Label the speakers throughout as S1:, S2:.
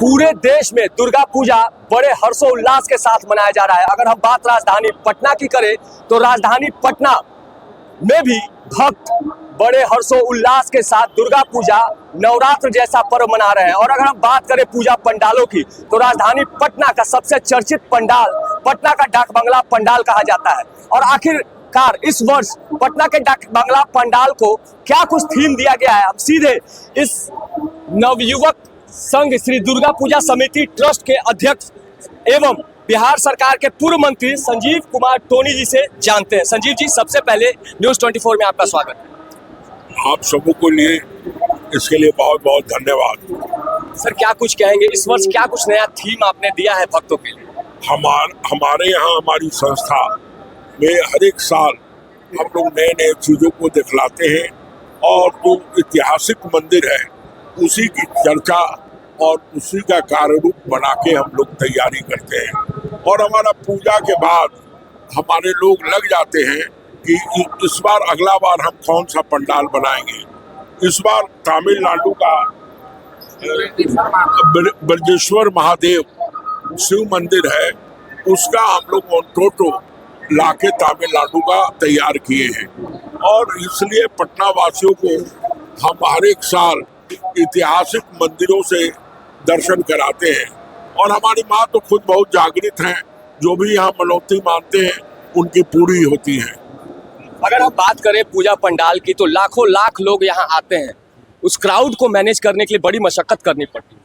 S1: पूरे देश में दुर्गा पूजा बड़े हर्षोल्लास के साथ मनाया जा रहा है। अगर हम बात राजधानी पटना की करें तो राजधानी पटना में भी भक्त बड़े हर्षोल्लास के साथ दुर्गा पूजा नवरात्र जैसा पर्व मना रहे हैं। और अगर हम बात करें पूजा पंडालों की तो राजधानी पटना का सबसे चर्चित पंडाल पटना का डाक बंगला पंडाल कहा जाता है। और आखिरकार इस वर्ष पटना के डाक बंगला पंडाल को क्या कुछ थीम दिया गया है, हम सीधे इस नवयुवक संघ श्री दुर्गा पूजा समिति ट्रस्ट के अध्यक्ष एवं बिहार सरकार के पूर्व मंत्री संजीव कुमार टोनी जी से जानते हैं। संजीव जी, सबसे पहले न्यूज़ 24 में आपका स्वागत है।
S2: आप सबों को लिए इसके लिए बहुत बहुत धन्यवाद।
S1: सर, क्या कुछ कहेंगे, इस वर्ष क्या कुछ नया थीम आपने दिया है भक्तों के लिए?
S2: हमारे यहाँ हमारी संस्था में हर एक साल हम लोग नए नए चीजों को दिखलाते हैं और जो ऐतिहासिक मंदिर है उसी की चर्चा और उसी का कार्य रूप बना के हम लोग तैयारी करते हैं। और हमारा पूजा के बाद हमारे लोग लग जाते हैं कि इस बार अगला बार हम कौन सा पंडाल बनाएंगे। इस बार तमिलनाडु का ब्रजेश्वर महादेव शिव मंदिर है, उसका हम लोग ऑनटोटो लाके तमिलनाडु का तैयार किए हैं। और इसलिए पटना वासियों को हम हर एक साल ऐतिहासिक मंदिरों से दर्शन कराते हैं। और हमारी माँ तो खुद बहुत जागृत हैं, जो भी यहाँ मनौती मानते हैं उनकी पूरी होती है।
S1: अगर हम बात करें पूजा पंडाल की तो लाखों लाख लोग यहाँ आते हैं, उस क्राउड को मैनेज करने के लिए बड़ी मशक्कत करनी पड़ती है।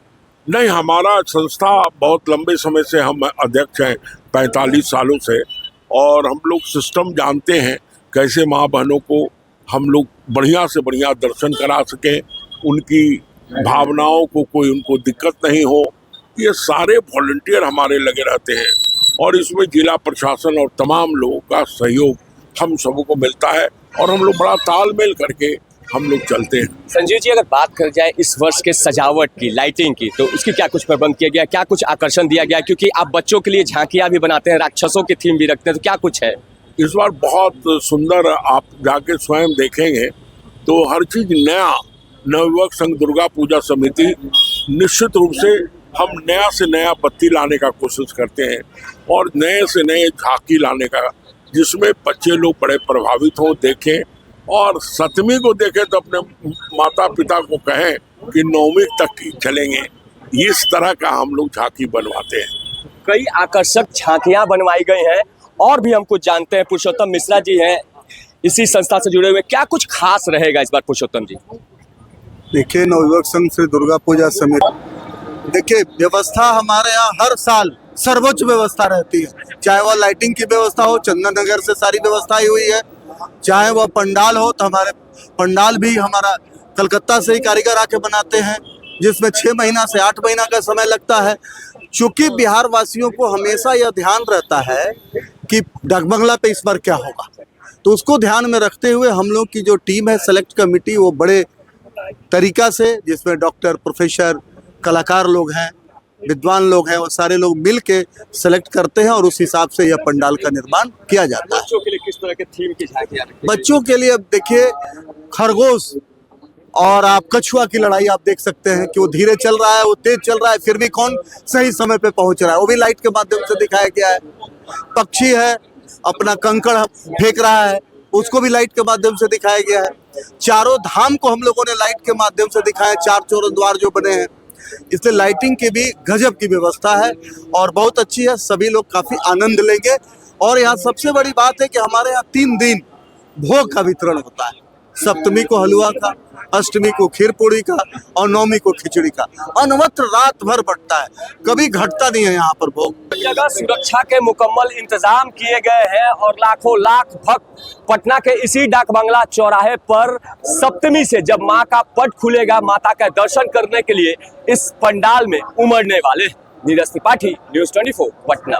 S2: नहीं, हमारा संस्था बहुत लंबे समय से हम अध्यक्ष हैं, 45 सालों से, और हम लोग सिस्टम जानते हैं कैसे माँ बहनों को हम लोग बढ़िया से बढ़िया दर्शन करा सकें, उनकी भावनाओं को कोई उनको दिक्कत नहीं हो। ये सारे वॉलंटियर हमारे लगे रहते हैं और इसमें जिला प्रशासन और तमाम लोगों का सहयोग हम सबों को मिलता है और हम लोग बड़ा तालमेल करके हम लोग चलते हैं।
S1: संजीव जी, अगर बात कर जाए इस वर्ष के सजावट की, लाइटिंग की, तो उसकी क्या कुछ प्रबंध किया गया, क्या कुछ आकर्षण दिया गया? क्योंकि आप बच्चों के लिए झांकियां भी बनाते हैं, राक्षसों की थीम भी रखते हैं, तो क्या कुछ है
S2: इस बार? बहुत सुंदर, आप जाके स्वयं देखेंगे तो हर चीज नया। नवयुवक संघ दुर्गा पूजा समिति निश्चित रूप से हम नया से नया बत्ती लाने का कोशिश करते हैं और नए से नए झांकी लाने का, जिसमें बच्चे लोग बड़े प्रभावित हों, देखें और सप्तमी को देखें तो अपने माता पिता को कहें कि नवमी तक ही चलेंगे। इस तरह का हम लोग झांकी बनवाते हैं।
S1: कई आकर्षक झांकियां बनवाई गई हैं और भी हम कुछ जानते हैं। पुरुषोत्तम मिश्रा जी हैं इसी संस्था से जुड़े हुए, क्या कुछ खास रहेगा इस बार पुरुषोत्तम जी?
S3: देखिए, नवयुवक संघ श्री दुर्गा पूजा समिति, देखिए व्यवस्था हमारे यहाँ हर साल सर्वोच्च व्यवस्था रहती है। चाहे वह लाइटिंग की व्यवस्था हो, चंदन नगर से सारी व्यवस्था ही हुई है, चाहे वह पंडाल हो तो हमारे पंडाल भी हमारा कलकत्ता से ही कारीगर आके बनाते हैं, जिसमें 6 महीना से 8 महीना का समय लगता है। चूंकि बिहार वासियों को हमेशा यह ध्यान रहता है कि डाकबंगला पे इस बार क्या होगा, तो उसको ध्यान में रखते हुए हम लोग की जो टीम है, सेलेक्ट कमेटी, वो बड़े तरीका से, जिसमें डॉक्टर, प्रोफेसर, कलाकार लोग हैं, विद्वान लोग हैं, वो सारे लोग मिल के सेलेक्ट करते हैं और उस हिसाब से यह पंडाल का निर्माण किया जाता है।
S1: बच्चों के लिए किस तरह के थीम की झांकियां?
S3: बच्चों के लिए अब देखिए, खरगोश और आप कछुआ की लड़ाई आप देख सकते हैं कि वो धीरे चल रहा है, वो तेज चल रहा है, फिर भी कौन सही समय पे पहुंच रहा है, वो भी लाइट के माध्यम से दिखाया गया है। पक्षी है, अपना कंकड़ फेंक रहा है, उसको भी लाइट के माध्यम से दिखाया गया है। चारों धाम को हम लोगों ने लाइट के माध्यम से दिखाया, 4 चोर द्वार जो बने हैं, इसलिए लाइटिंग की भी गजब की व्यवस्था है और बहुत अच्छी है। सभी लोग काफी आनंद लेंगे। और यहाँ सबसे बड़ी बात है कि हमारे यहाँ 3 दिन भोग का वितरण होता है। सप्तमी को हलवा का, अष्टमी को खीर पूड़ी का और नवमी को खिचड़ी का। अनवरत रात भर बढ़ता है, कभी घटता नहीं है यहाँ पर भोग।
S1: जगह सुरक्षा के मुकम्मल इंतजाम किए गए हैं और लाखों लाख भक्त पटना के इसी डाक बंगला चौराहे पर सप्तमी से जब मां का पट खुलेगा, माता का दर्शन करने के लिए इस पंडाल में उमड़ने वाले। नीरज त्रिपाठी, न्यूज़ 24 पटना।